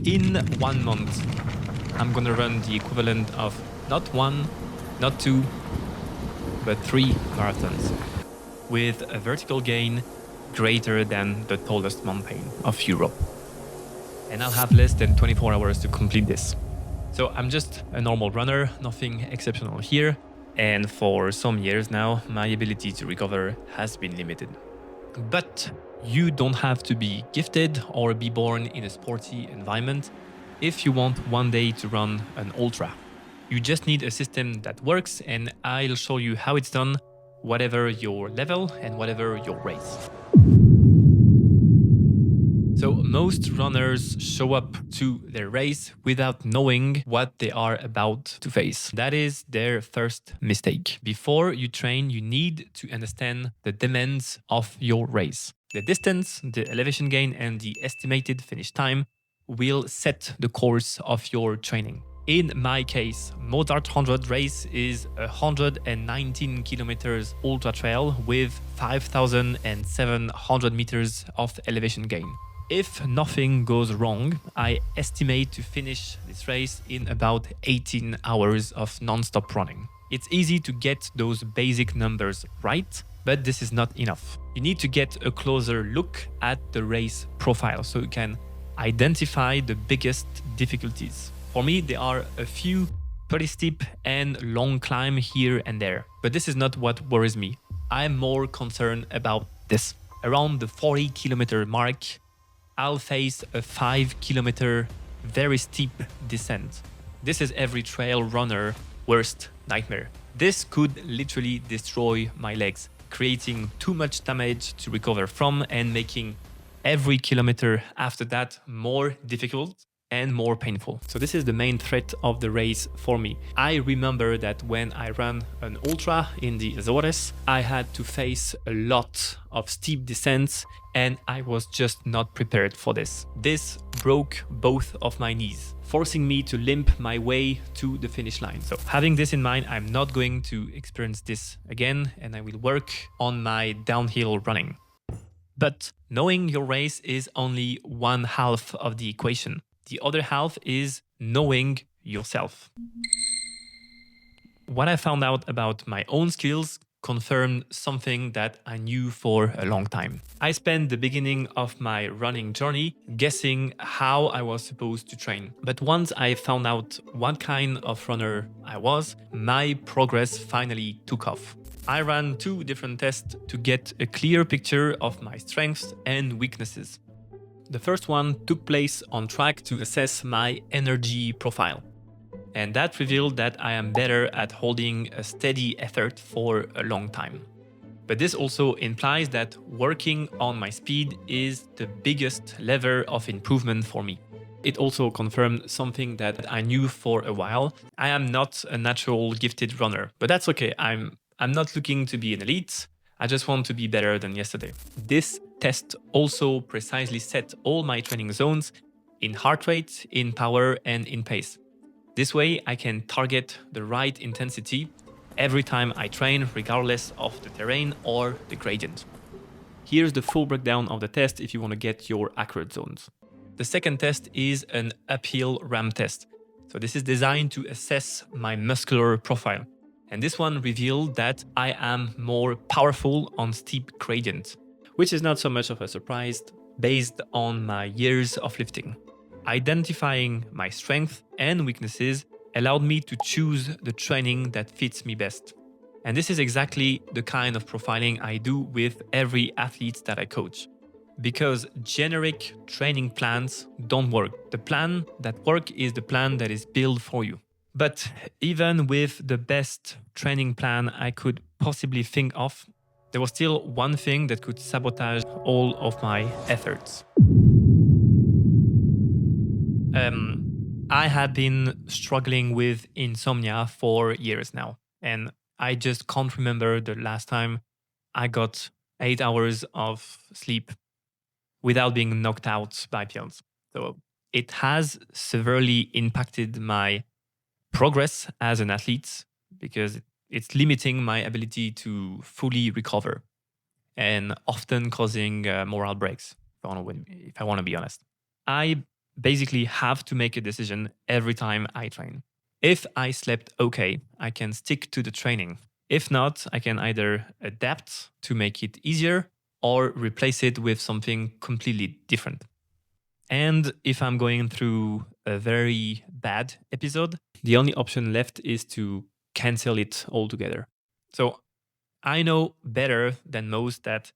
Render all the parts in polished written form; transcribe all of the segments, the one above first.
in 1 month, I'm gonna run the equivalent of not 1, not 2, but 3 marathons with a vertical gain greater than the tallest mountain of Europe. And I'll have less than 24 hours to complete this. So I'm just a normal runner, nothing exceptional here. And for some years now, my ability to recover has been limited. But you don't have to be gifted or be born in a sporty environment if you want one day to run an ultra. You just need a system that works, and I'll show you how it's done, whatever your level and whatever your race. So most runners show up to their race without knowing what they are about to face. That is their first mistake. Before you train, you need to understand the demands of your race. The distance, the elevation gain, and the estimated finish time will set the course of your training. In my case, Mozart 100 race is a 119 kilometers ultra trail with 5,700 meters of elevation gain. If nothing goes wrong, I estimate to finish this race in about 18 hours of non-stop running. It's easy to get those basic numbers right, but this is not enough. You need to get a closer look at the race profile so you can identify the biggest difficulties. For me, there are a few pretty steep and long climb here and there, but this is not what worries me. I'm more concerned about this. Around the 40 kilometer mark, I'll face a 5 kilometer very steep descent. This is every trail runner worst nightmare. This could literally destroy my legs, creating too much damage to recover from and making every kilometer after that more difficult and more painful. So this is the main threat of the race for me. I remember that when I ran an ultra in the Azores, I had to face a lot of steep descents and I was just not prepared for this. This broke both of my knees, forcing me to limp my way to the finish line. So having this in mind, I'm not going to experience this again and I will work on my downhill running. But knowing your race is only one half of the equation. The other half is knowing yourself. What I found out about my own skills confirmed something that I knew for a long time. I spent the beginning of my running journey guessing how I was supposed to train. But once I found out what kind of runner I was, my progress finally took off. I ran 2 different tests to get a clear picture of my strengths and weaknesses. The first one took place on track to assess my energy profile. And that revealed that I am better at holding a steady effort for a long time. But this also implies that working on my speed is the biggest lever of improvement for me. It also confirmed something that I knew for a while. I am not a natural gifted runner, but that's okay. I'm not looking to be an elite. I just want to be better than yesterday. This test also precisely set all my training zones in heart rate, in power, and in pace. This way, I can target the right intensity every time I train, regardless of the terrain or the gradient. Here's the full breakdown of the test if you want to get your accurate zones. The second test is an uphill ramp test. So this is designed to assess my muscular profile. And this one revealed that I am more powerful on steep gradient, which is not so much of a surprise based on my years of lifting. Identifying my strengths and weaknesses allowed me to choose the training that fits me best. And this is exactly the kind of profiling I do with every athlete that I coach. Because generic training plans don't work. The plan that works is the plan that is built for you. But even with the best training plan I could possibly think of, there was still one thing that could sabotage all of my efforts. I had been struggling with insomnia for years now, and I just can't remember the last time I got 8 hours of sleep without being knocked out by pills. So it has severely impacted my progress as an athlete because it's limiting my ability to fully recover and often causing moral breaks, if I want to be honest. I basically have to make a decision every time I train. If I slept okay, I can stick to the training. If not, I can either adapt to make it easier or replace it with something completely different. And if I'm going through a very bad episode, the only option left is to cancel it altogether. So I know better than most that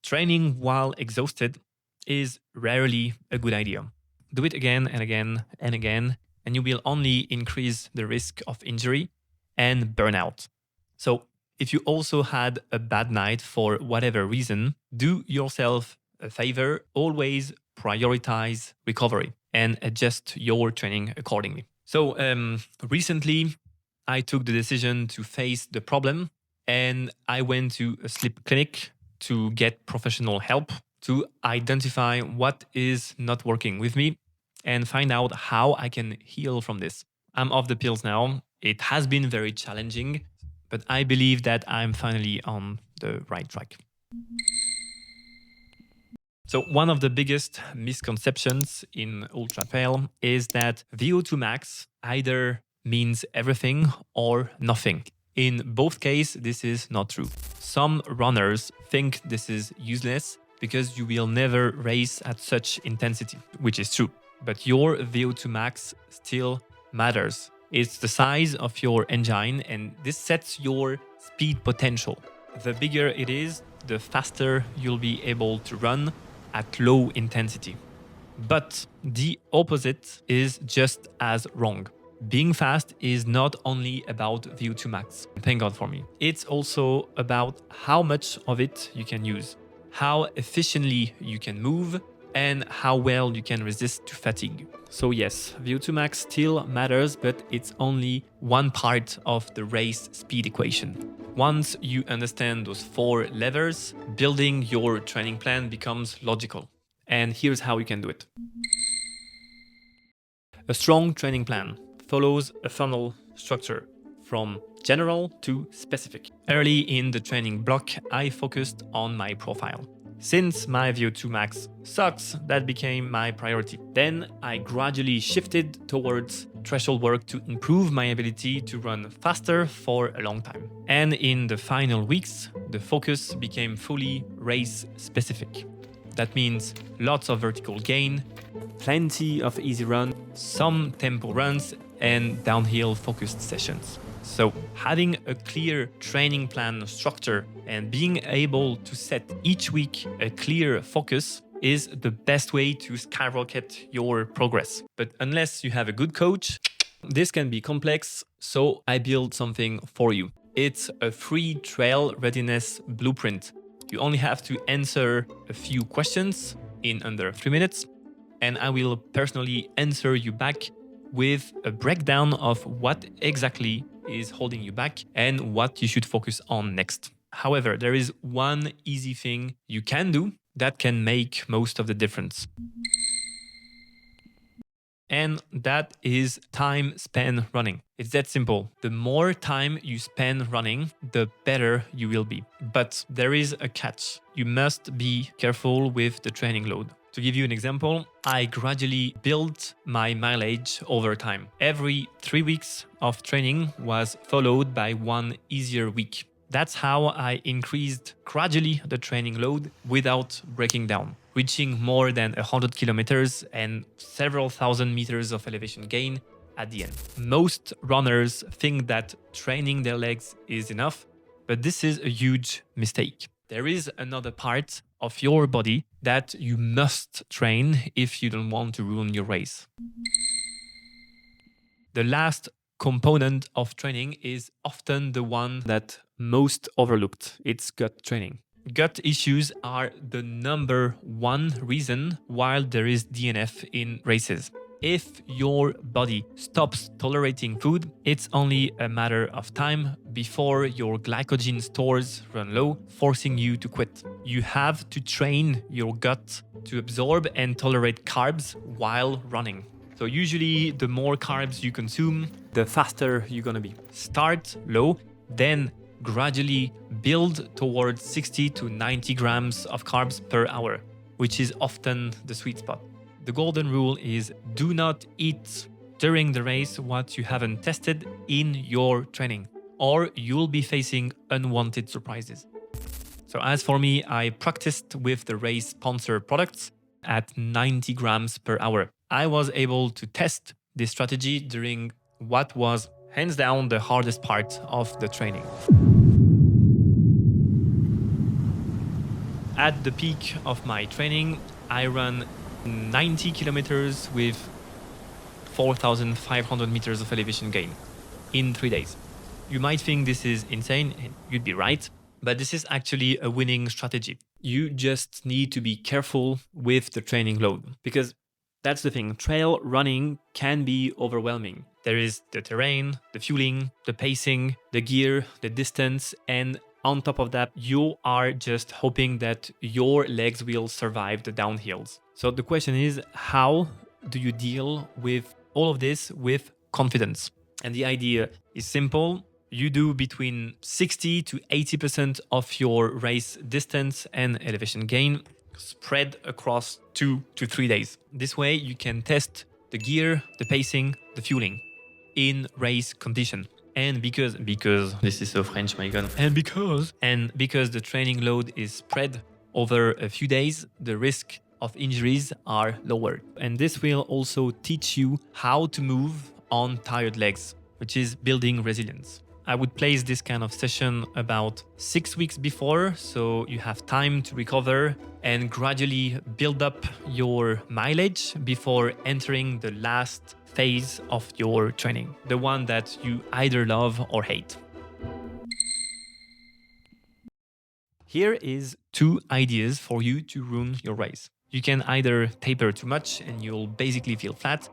training while exhausted is rarely a good idea. Do it again and again and again, and you will only increase the risk of injury and burnout. So, if you also had a bad night for whatever reason, do yourself a favor, always prioritize recovery and adjust your training accordingly. So, recently, I took the decision to face the problem and I went to a sleep clinic to get professional help to identify what is not working with me and find out how I can heal from this. I'm off the pills now. It has been very challenging, but I believe that I'm finally on the right track. So one of the biggest misconceptions in ultra trail is that VO2 max either means everything or nothing. In both cases, this is not true. Some runners think this is useless because you will never race at such intensity, which is true. But your VO2 max still matters. It's the size of your engine and this sets your speed potential. The bigger it is, the faster you'll be able to run at low intensity. But the opposite is just as wrong. Being fast is not only about VO2 max, thank God for me. It's also about how much of it you can use, how efficiently you can move, and how well you can resist to fatigue. So yes, VO2 max still matters, but it's only one part of the race speed equation. Once you understand those 4 levers, building your training plan becomes logical. And here's how you can do it. A strong training plan follows a funnel structure from general to specific. Early in the training block, I focused on my profile. Since my VO2 max sucks, that became my priority. Then I gradually shifted towards threshold work to improve my ability to run faster for a long time. And in the final weeks, the focus became fully race specific. That means lots of vertical gain, plenty of easy run, some tempo runs, and downhill focused sessions. So having a clear training plan structure and being able to set each week a clear focus is the best way to skyrocket your progress. But unless you have a good coach, this can be complex, so I built something for you. It's a free trail readiness blueprint. You only have to answer a few questions in under 3 minutes, and I will personally answer you back with a breakdown of what exactly is holding you back and what you should focus on next. However, there is one easy thing you can do that can make most of the difference. And that is time spent running. It's that simple. The more time you spend running, the better you will be. But there is a catch. You must be careful with the training load. To give you an example, I gradually built my mileage over time. Every 3 weeks of training was followed by one easier week. That's how I increased gradually the training load without breaking down, reaching more than 100 kilometers and several thousand meters of elevation gain at the end. Most runners think that training their legs is enough, but this is a huge mistake. There is another part of your body that you must train if you don't want to ruin your race. The last component of training is often the one that most overlooked. It's gut training. Gut issues are the number one reason why there is DNF in races. If your body stops tolerating food, it's only a matter of time before your glycogen stores run low, forcing you to quit. You have to train your gut to absorb and tolerate carbs while running. So usually the more carbs you consume, the faster you're gonna be. Start low, then gradually build towards 60 to 90 grams of carbs per hour, which is often the sweet spot. The golden rule is do not eat during the race what you haven't tested in your training, or you'll be facing unwanted surprises. So as for me, I practiced with the race sponsor products at 90 grams per hour. I was able to test this strategy during what was hands down the hardest part of the training. At the peak of my training, I ran 90 kilometers with 4,500 meters of elevation gain in 3 days. You might think this is insane, and you'd be right, but this is actually a winning strategy. You just need to be careful with the training load, because that's the thing. Trail running can be overwhelming. There is the terrain, the fueling, the pacing, the gear, the distance, and on top of that, you are just hoping that your legs will survive the downhills. So the question is, how do you deal with all of this with confidence? And the idea is simple. You do between 60 to 80% of your race distance and elevation gain spread across 2 to 3 days. This way you can test the gear, the pacing, the fueling in race condition. And because this is so French, my God. And because the training load is spread over a few days, the risk of injuries are lower. And this will also teach you how to move on tired legs, which is building resilience. I would place this kind of session about 6 weeks before, so you have time to recover and gradually build up your mileage before entering the last phase of your training, the one that you either love or hate. Here is 2 ideas for you to ruin your race. You can either taper too much and you'll basically feel flat,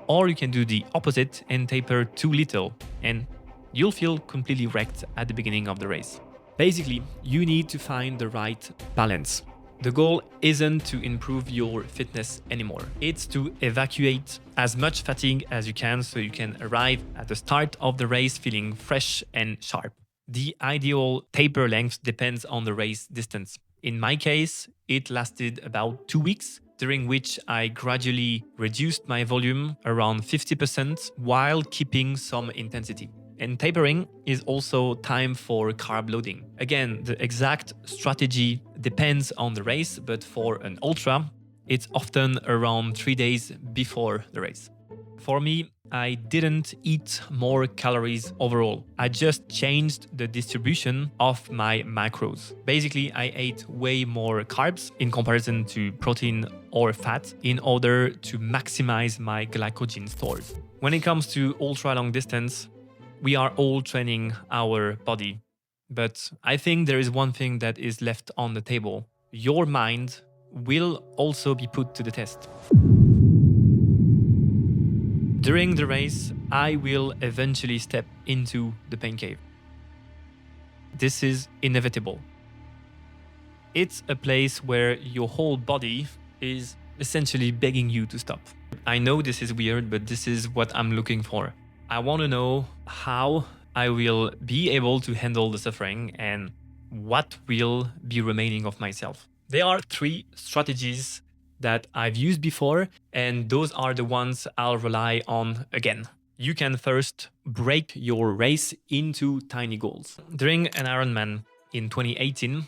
or you can do the opposite and taper too little and you'll feel completely wrecked at the beginning of the race. Basically, you need to find the right balance. The goal isn't to improve your fitness anymore. It's to evacuate as much fatigue as you can so you can arrive at the start of the race feeling fresh and sharp. The ideal taper length depends on the race distance. In my case, it lasted about 2 weeks, during which I gradually reduced my volume around 50% while keeping some intensity. And tapering is also time for carb loading. Again, the exact strategy depends on the race, but for an ultra, it's often around 3 days before the race. For me, I didn't eat more calories overall. I just changed the distribution of my macros. Basically, I ate way more carbs in comparison to protein or fat in order to maximize my glycogen stores. When it comes to ultra long distance, we are all training our body. But I think there is one thing that is left on the table. Your mind will also be put to the test. During the race, I will eventually step into the pain cave. This is inevitable. It's a place where your whole body is essentially begging you to stop. I know this is weird, but this is what I'm looking for. I want to know how I will be able to handle the suffering and what will be remaining of myself. There are 3 strategies that I've used before, and those are the ones I'll rely on again. You can first break your race into tiny goals. During an Ironman in 2018,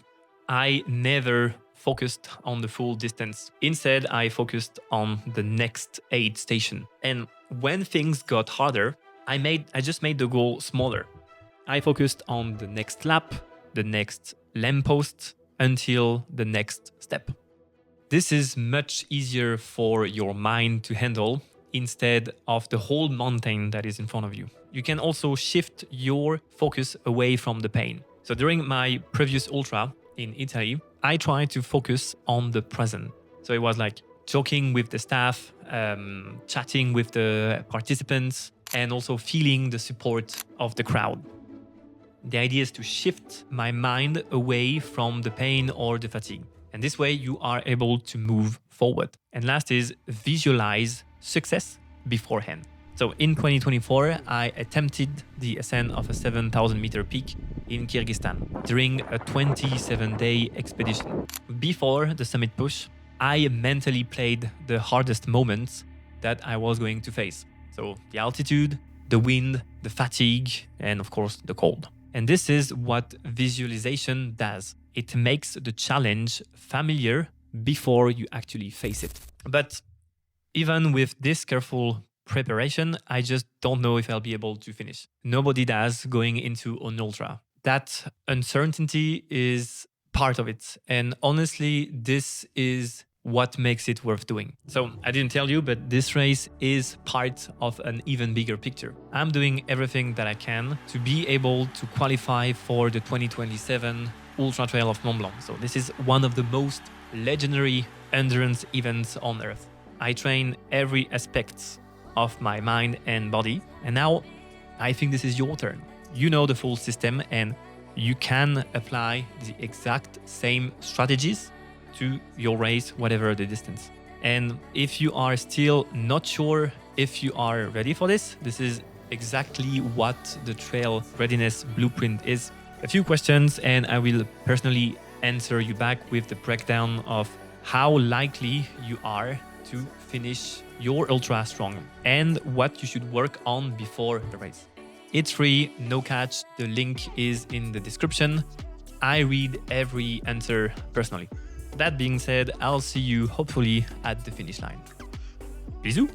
I never focused on the full distance. Instead, I focused on the next aid station. And when things got harder, I just made the goal smaller. I focused on the next lap, the next lamppost, until the next step. This is much easier for your mind to handle instead of the whole mountain that is in front of you. You can also shift your focus away from the pain. So during my previous ultra in Italy, I tried to focus on the present. So it was like joking with the staff, chatting with the participants, and also feeling the support of the crowd. The idea is to shift my mind away from the pain or the fatigue. And this way you are able to move forward. And last is visualize success beforehand. So in 2024, I attempted the ascent of a 7,000 meter peak in Kyrgyzstan during a 27-day expedition. Before the summit push, I mentally played the hardest moments that I was going to face. So the altitude, the wind, the fatigue, and of course the cold. And this is what visualization does. It makes the challenge familiar before you actually face it. But even with this careful preparation, I just don't know if I'll be able to finish. Nobody does going into an ultra. That uncertainty is part of it. And honestly, this is what makes it worth doing. So I didn't tell you, but this race is part of an even bigger picture. I'm doing everything that I can to be able to qualify for the 2027 Ultra Trail of Mont Blanc. So this is one of the most legendary endurance events on Earth. I train every aspect of my mind and body. And now I think this is your turn. You know the full system and you can apply the exact same strategies to your race, whatever the distance. And if you are still not sure if you are ready for this, this is exactly what the trail readiness blueprint is. A few questions and I will personally answer you back with the breakdown of how likely you are to finish your ultra strong and what you should work on before the race. It's free, no catch. The link is in the description. I read every answer personally. That being said, I'll see you hopefully at the finish line. Bisous!